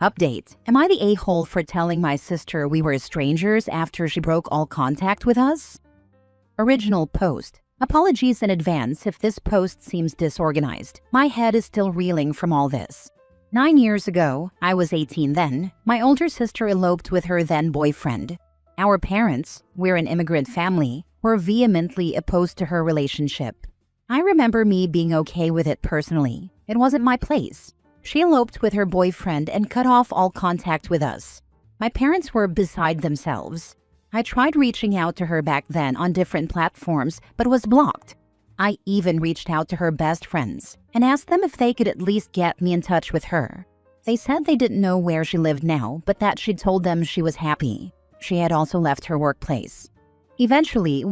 Update. Am I the a-hole for telling my sister we were strangers after she broke all contact with us? Original post. Apologies in advance if this post seems disorganized. My head is still reeling from all this. 9 years ago, I was 18 then, my older sister eloped with her then boyfriend. Our parents, we're an immigrant family, were vehemently opposed to her relationship. I remember me being okay with it personally. It wasn't my place. She eloped with her boyfriend and cut off all contact with us. My parents were beside themselves. I tried reaching out to her back then on different platforms, but was blocked. I even reached out to her best friends and asked them if they could at least get me in touch with her. They said they didn't know where she lived now, but that she told them she was happy. She had also left her workplace. Eventually,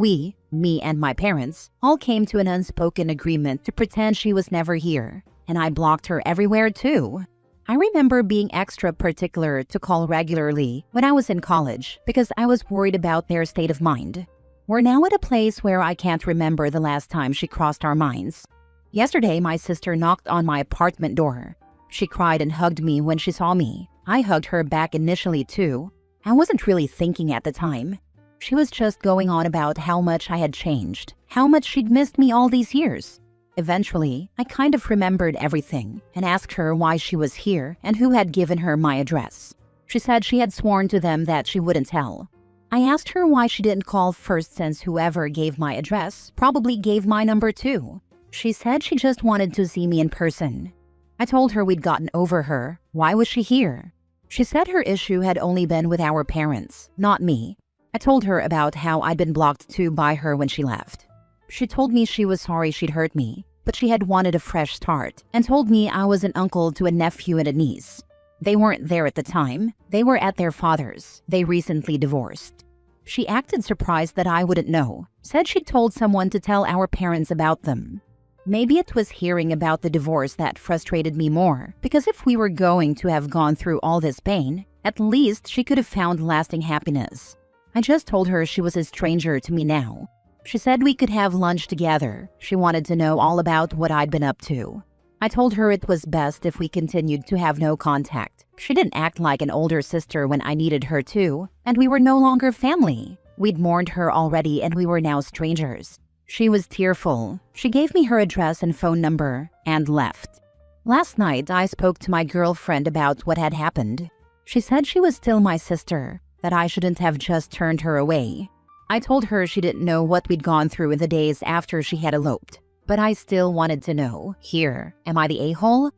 me and my parents, all came to an unspoken agreement to pretend she was never here, and I blocked her everywhere too. I remember being extra particular to call regularly when I was in college because I was worried about their state of mind. We're now at a place where I can't remember the last time she crossed our minds. Yesterday, my sister knocked on my apartment door. She cried and hugged me when she saw me. I hugged her back initially too. I wasn't really thinking at the time. She was just going on about how much I had changed, how much she'd missed me all these years. Eventually, I kind of remembered everything and asked her why she was here and who had given her my address. She said she had sworn to them that she wouldn't tell. I asked her why she didn't call first since whoever gave my address probably gave my number too. She said she just wanted to see me in person. I told her we'd gotten over her. Why was she here? She said her issue had only been with our parents, not me. I told her about how I'd been blocked too by her when she left. She told me she was sorry she'd hurt me, but she had wanted a fresh start and told me I was an uncle to a nephew and a niece. They weren't there at the time. They were at their father's. They recently divorced. She acted surprised that I wouldn't know, said she'd told someone to tell our parents about them. Maybe it was hearing about the divorce that frustrated me more, because if we were going to have gone through all this pain, at least she could have found lasting happiness. I just told her she was a stranger to me now. She said we could have lunch together. She wanted to know all about what I'd been up to. I told her it was best if we continued to have no contact. She didn't act like an older sister when I needed her to, and we were no longer family. We'd mourned her already and we were now strangers. She was tearful. She gave me her address and phone number and left. Last night, I spoke to my girlfriend about what had happened. She said she was still my sister, that I shouldn't have just turned her away. I told her she didn't know what we'd gone through in the days after she had eloped, but I still wanted to know. Here, am I the a-hole?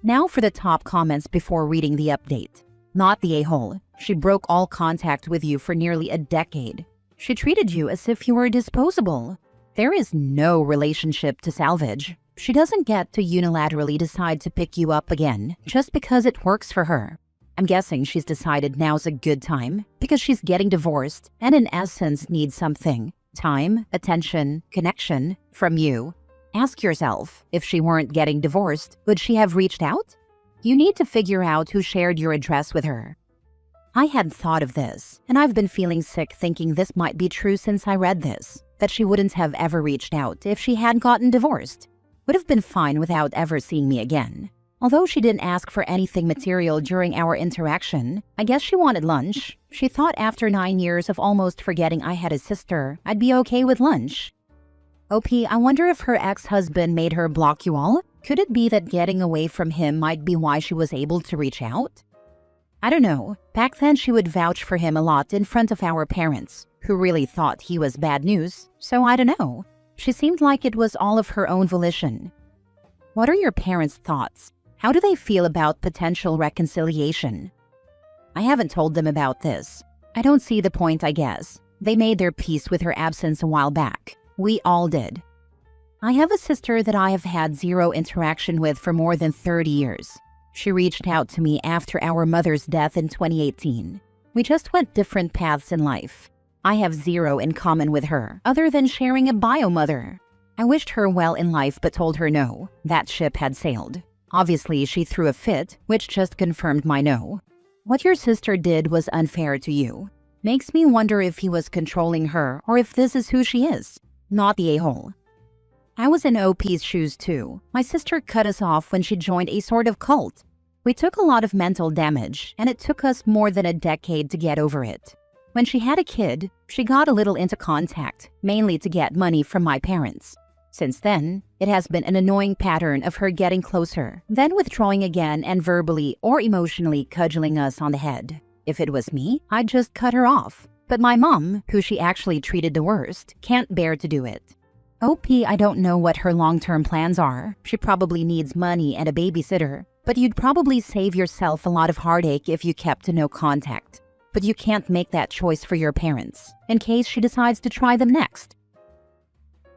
Now for the top comments before reading the update. Not the a-hole. She broke all contact with you for nearly a decade. She treated you as if you were disposable. There is no relationship to salvage. She doesn't get to unilaterally decide to pick you up again just because it works for her. I'm guessing she's decided now's a good time because she's getting divorced and in essence needs something. Time, attention, connection from you. Ask yourself, if she weren't getting divorced, would she have reached out? You need to figure out who shared your address with her. I hadn't thought of this, and I've been feeling sick thinking this might be true since I read this, that she wouldn't have ever reached out if she had gotten divorced. Would have been fine without ever seeing me again. Although she didn't ask for anything material during our interaction, I guess she wanted lunch. She thought after 9 years of almost forgetting I had a sister, I'd be okay with lunch. OP, I wonder if her ex-husband made her block you all? Could it be that getting away from him might be why she was able to reach out? I don't know. Back then she would vouch for him a lot in front of our parents, who really thought he was bad news, so I don't know. She seemed like it was all of her own volition. What are your parents' thoughts? How do they feel about potential reconciliation? I haven't told them about this. I don't see the point, I guess. They made their peace with her absence a while back. We all did. I have a sister that I have had zero interaction with for more than 30 years. She reached out to me after our mother's death in 2018. We just went different paths in life. I have zero in common with her, other than sharing a bio-mother. I wished her well in life but told her no. That ship had sailed. Obviously, she threw a fit, which just confirmed my no. What your sister did was unfair to you. Makes me wonder if he was controlling her or if this is who she is. Not the a-hole. I was in OP's shoes too. My sister cut us off when she joined a sort of cult. We took a lot of mental damage, and it took us more than a decade to get over it. When she had a kid, she got a little into contact, mainly to get money from my parents. Since then, it has been an annoying pattern of her getting closer, then withdrawing again and verbally or emotionally cudgeling us on the head. If it was me, I'd just cut her off. But my mom, who she actually treated the worst, can't bear to do it. I don't know what her long-term plans are. She probably needs money and a babysitter, but you'd probably save yourself a lot of heartache if you kept to no contact. But you can't make that choice for your parents, in case she decides to try them next.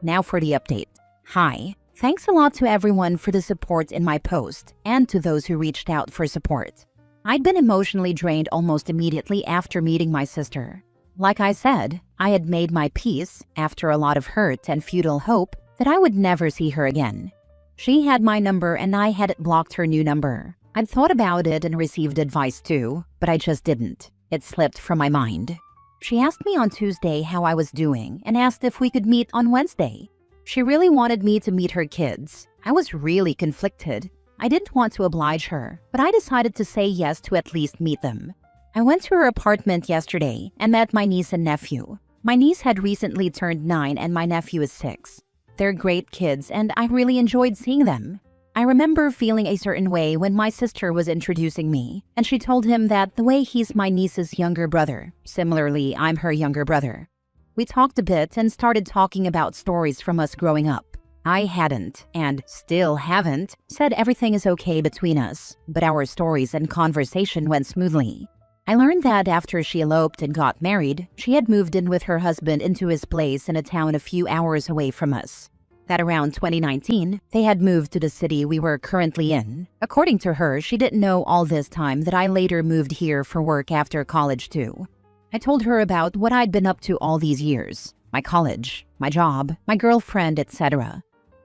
Now for the update. Hi. Thanks a lot to everyone for the support in my post, and to those who reached out for support. I'd been emotionally drained almost immediately after meeting my sister. Like I said, I had made my peace, after a lot of hurt and futile hope, that I would never see her again. She had my number and I had blocked her new number. I'd thought about it and received advice too, but I just didn't. It slipped from my mind. She asked me on Tuesday how I was doing and asked if we could meet on Wednesday. She really wanted me to meet her kids. I was really conflicted. I didn't want to oblige her, but I decided to say yes to at least meet them. I went to her apartment yesterday and met my niece and nephew. My niece had recently turned 9 and my nephew is 6. They're great kids and I really enjoyed seeing them. I remember feeling a certain way when my sister was introducing me, and she told him that the way he's my niece's younger brother. Similarly, I'm her younger brother. We talked a bit and started talking about stories from us growing up. I hadn't, and still haven't, said everything is okay between us, but our stories and conversation went smoothly. I learned that after she eloped and got married, she had moved in with her husband into his place in a town a few hours away from us. That around 2019, they had moved to the city we were currently in. According to her, she didn't know all this time that I later moved here for work after college too. I told her about what I'd been up to all these years, my college, my job, my girlfriend, etc.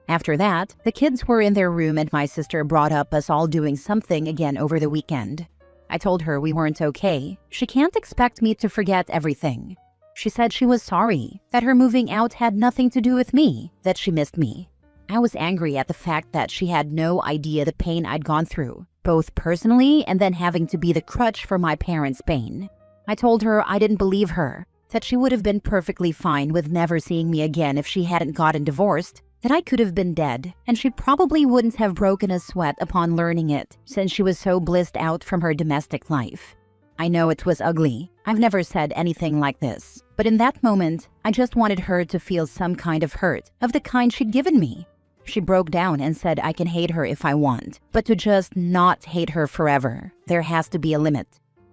After that, the kids were in their room and my sister brought up us all doing something again over the weekend. I told her we weren't okay. She can't expect me to forget everything. She said she was sorry, that her moving out had nothing to do with me, that she missed me. I was angry at the fact that she had no idea the pain I'd gone through, both personally and then having to be the crutch for my parents' pain. I told her I didn't believe her, that she would have been perfectly fine with never seeing me again if she hadn't gotten divorced, that I could have been dead, and she probably wouldn't have broken a sweat upon learning it, since she was so blissed out from her domestic life. I know it was ugly. I've never said anything like this. But in that moment, I just wanted her to feel some kind of hurt, of the kind she'd given me. She broke down and said I can hate her if I want, but to just not hate her forever. There has to be a limit.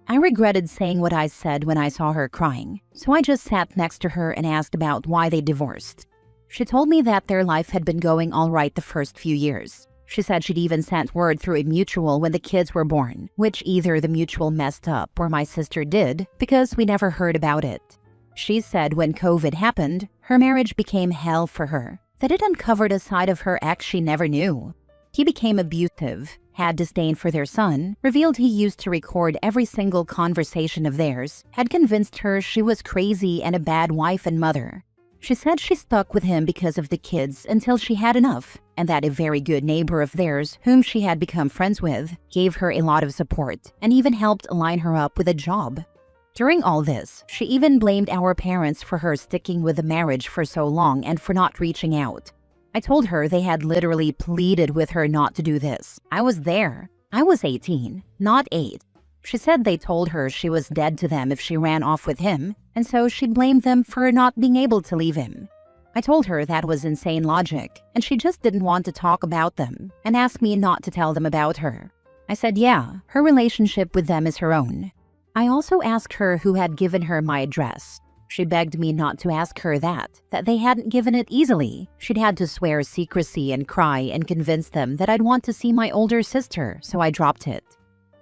I regretted saying what I said when I saw her crying, so I just sat next to her and asked about why they divorced. She told me that their life had been going all right the first few years. She said she'd even sent word through a mutual when the kids were born, which either the mutual messed up or my sister did, because we never heard about it. She said when COVID happened, her marriage became hell for her, that it uncovered a side of her ex she never knew. He became abusive, had disdain for their son, revealed he used to record every single conversation of theirs, had convinced her she was crazy and a bad wife and mother. She said she stuck with him because of the kids until she had enough, and that a very good neighbor of theirs, whom she had become friends with, gave her a lot of support and even helped line her up with a job. During all this, she even blamed our parents for her sticking with the marriage for so long and for not reaching out. I told her they had literally pleaded with her not to do this. I was there. I was 18, not 8. She said they told her she was dead to them if she ran off with him, and so she blamed them for not being able to leave him. I told her that was insane logic, and she just didn't want to talk about them, and asked me not to tell them about her. I said yeah, her relationship with them is her own. I also asked her who had given her my address. She begged me not to ask her that they hadn't given it easily. She'd had to swear secrecy and cry and convince them that I'd want to see my older sister, so I dropped it.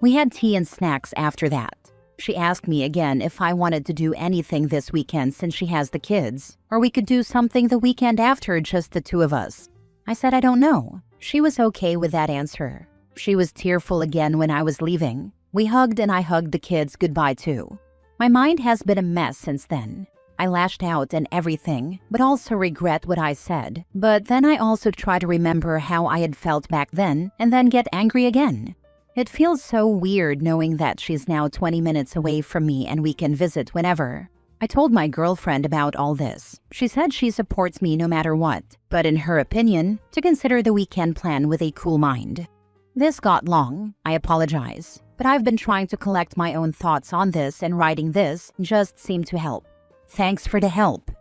We had tea and snacks after that. She asked me again if I wanted to do anything this weekend since she has the kids, or we could do something the weekend after, just the two of us. I said I don't know. She was okay with that answer. She was tearful again when I was leaving. We hugged and I hugged the kids goodbye too. My mind has been a mess since then. I lashed out and everything, but also regret what I said. But then I also try to remember how I had felt back then and then get angry again. It feels so weird knowing that she's now 20 minutes away from me and we can visit whenever. I told my girlfriend about all this. She said she supports me no matter what, but in her opinion, to consider the weekend plan with a cool mind. This got long. I apologize, but I've been trying to collect my own thoughts on this, and writing this just seemed to help. Thanks for the help.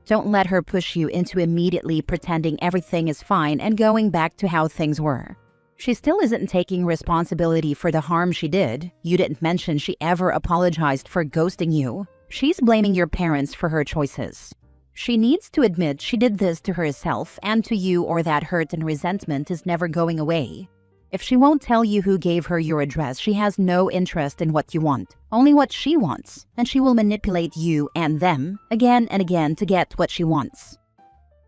Don't let her push you into immediately pretending everything is fine and going back to how things were. She still isn't taking responsibility for the harm she did. You didn't mention she ever apologized for ghosting you. She's blaming your parents for her choices. She needs to admit she did this to herself and to you, or that hurt and resentment is never going away. If she won't tell you who gave her your address, she has no interest in what you want, only what she wants, and she will manipulate you and them again and again to get what she wants.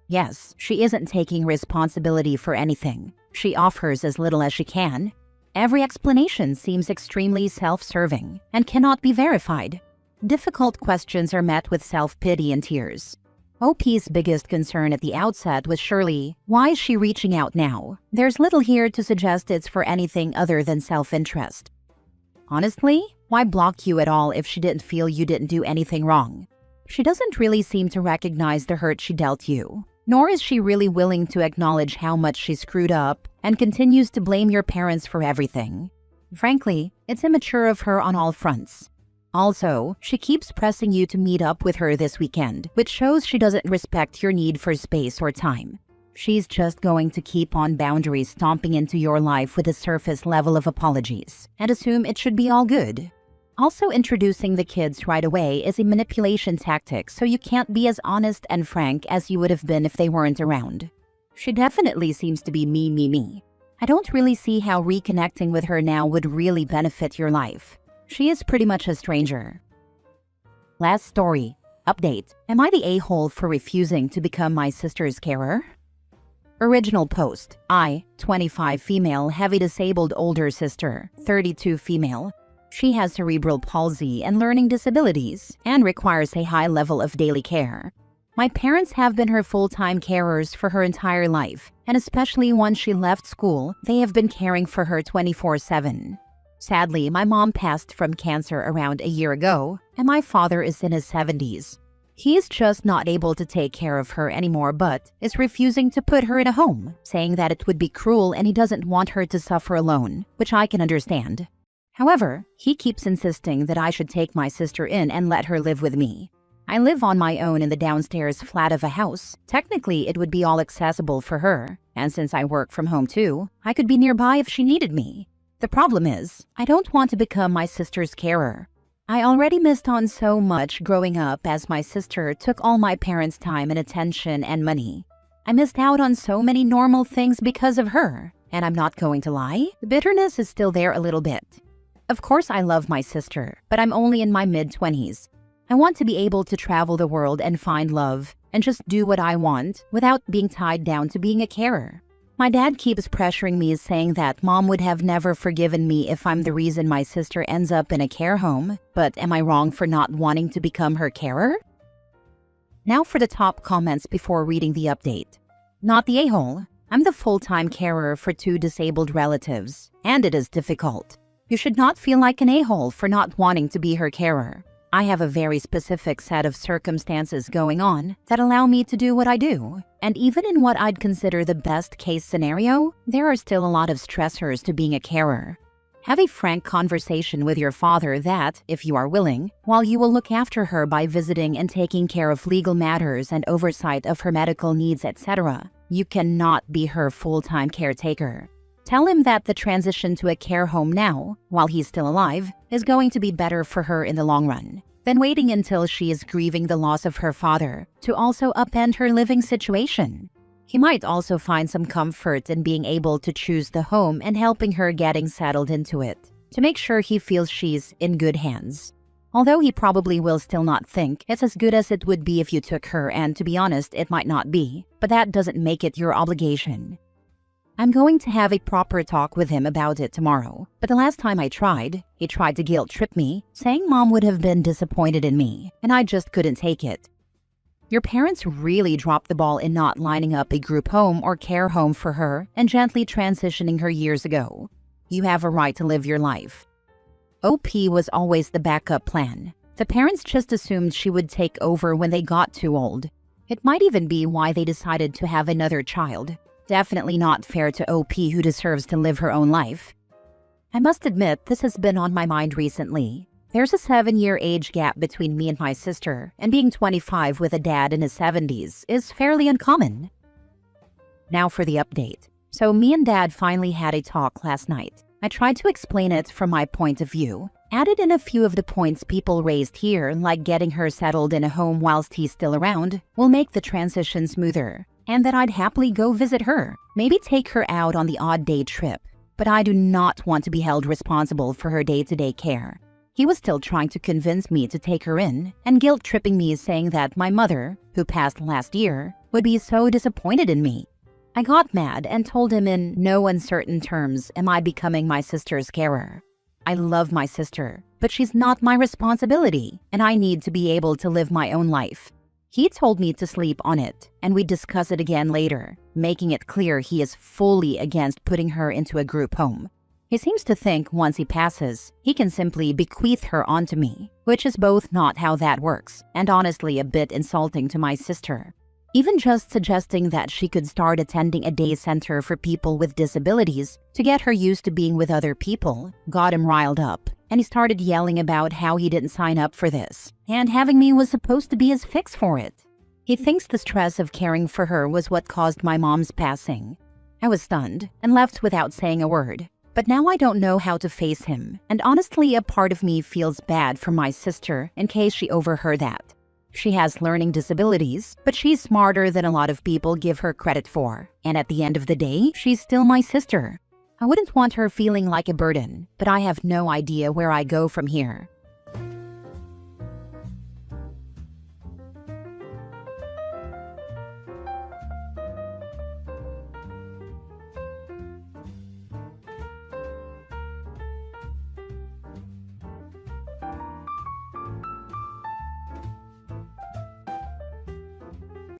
Yes, she isn't taking responsibility for anything. She offers as little as she can. Every explanation seems extremely self-serving and cannot be verified. Difficult questions are met with self-pity and tears. OP's biggest concern at the outset was surely, why is she reaching out now? There's little here to suggest it's for anything other than self-interest. Honestly, why block you at all if she didn't feel you didn't do anything wrong? She doesn't really seem to recognize the hurt she dealt you, nor is she really willing to acknowledge how much she screwed up and continues to blame your parents for everything. Frankly, it's immature of her on all fronts. Also, she keeps pressing you to meet up with her this weekend, which shows she doesn't respect your need for space or time. She's just going to keep on boundaries stomping into your life with a surface level of apologies and assume it should be all good. Also, introducing the kids right away is a manipulation tactic, so you can't be as honest and frank as you would have been if they weren't around. She definitely seems to be me. I don't really see how reconnecting with her now would really benefit your life. She is pretty much a stranger. Last story. Update. Am I the a-hole for refusing to become my sister's carer? Original post. I, 25 female, heavy disabled older sister, 32 female. She has cerebral palsy and learning disabilities and requires a high level of daily care. My parents have been her full-time carers for her entire life, and especially once she left school, they have been caring for her 24/7. Sadly, my mom passed from cancer around a year ago, and my father is in his 70s. He is just not able to take care of her anymore, but is refusing to put her in a home, saying that it would be cruel and he doesn't want her to suffer alone, which I can understand. However, he keeps insisting that I should take my sister in and let her live with me. I live on my own in the downstairs flat of a house. Technically, it would be all accessible for her, and since I work from home too, I could be nearby if she needed me. The problem is, I don't want to become my sister's carer. I already missed on so much growing up as my sister took all my parents' time and attention and money. I missed out on so many normal things because of her, and I'm not going to lie, the bitterness is still there a little bit. Of course I love my sister, but I'm only in my mid-20s. I want to be able to travel the world and find love, and just do what I want without being tied down to being a carer. My dad keeps pressuring me, saying that mom would have never forgiven me if I'm the reason my sister ends up in a care home, but am I wrong for not wanting to become her carer? Now for the top comments before reading the update. Not the a-hole. I'm the full-time carer for 2 disabled relatives, and it is difficult. You should not feel like an a-hole for not wanting to be her carer. I have a very specific set of circumstances going on that allow me to do what I do. And even in what I'd consider the best case scenario, there are still a lot of stressors to being a carer. Have a frank conversation with your father that, if you are willing, while you will look after her by visiting and taking care of legal matters and oversight of her medical needs, etc., you cannot be her full-time caretaker. Tell him that the transition to a care home now, while he's still alive, is going to be better for her in the long run than waiting until she is grieving the loss of her father to also upend her living situation. He might also find some comfort in being able to choose the home and helping her getting settled into it, to make sure he feels she's in good hands. Although he probably will still not think it's as good as it would be if you took her, and to be honest, it might not be, but that doesn't make it your obligation. I'm going to have a proper talk with him about it tomorrow, but the last time I tried, he tried to guilt trip me, saying mom would have been disappointed in me, and I just couldn't take it. Your parents really dropped the ball in not lining up a group home or care home for her and gently transitioning her years ago. You have a right to live your life. OP was always the backup plan. The parents just assumed she would take over when they got too old. It might even be why they decided to have another child. Definitely not fair to OP, who deserves to live her own life. I must admit, this has been on my mind recently. There's a 7-year age gap between me and my sister, and being 25 with a dad in his 70s is fairly uncommon. Now for the update. So me and Dad finally had a talk last night. I tried to explain it from my point of view, added in a few of the points people raised here, like getting her settled in a home whilst he's still around will make the transition smoother, and that I'd happily go visit her, maybe take her out on the odd day trip, but I do not want to be held responsible for her day-to-day care. He was still trying to convince me to take her in, and guilt-tripping me, saying that my mother, who passed last year, would be so disappointed in me. I got mad and told him in no uncertain terms, am I becoming my sister's carer? I love my sister, but she's not my responsibility, and I need to be able to live my own life. He told me to sleep on it, and we'd discuss it again later, making it clear he is fully against putting her into a group home. He seems to think once he passes, he can simply bequeath her onto me, which is both not how that works, and honestly a bit insulting to my sister. Even just suggesting that she could start attending a day center for people with disabilities to get her used to being with other people got him riled up, and he started yelling about how he didn't sign up for this, and having me was supposed to be his fix for it. He thinks the stress of caring for her was what caused my mom's passing. I was stunned and left without saying a word, but now I don't know how to face him, and honestly a part of me feels bad for my sister in case she overheard that. She has learning disabilities, but she's smarter than a lot of people give her credit for. And at the end of the day, she's still my sister. I wouldn't want her feeling like a burden, but I have no idea where I go from here.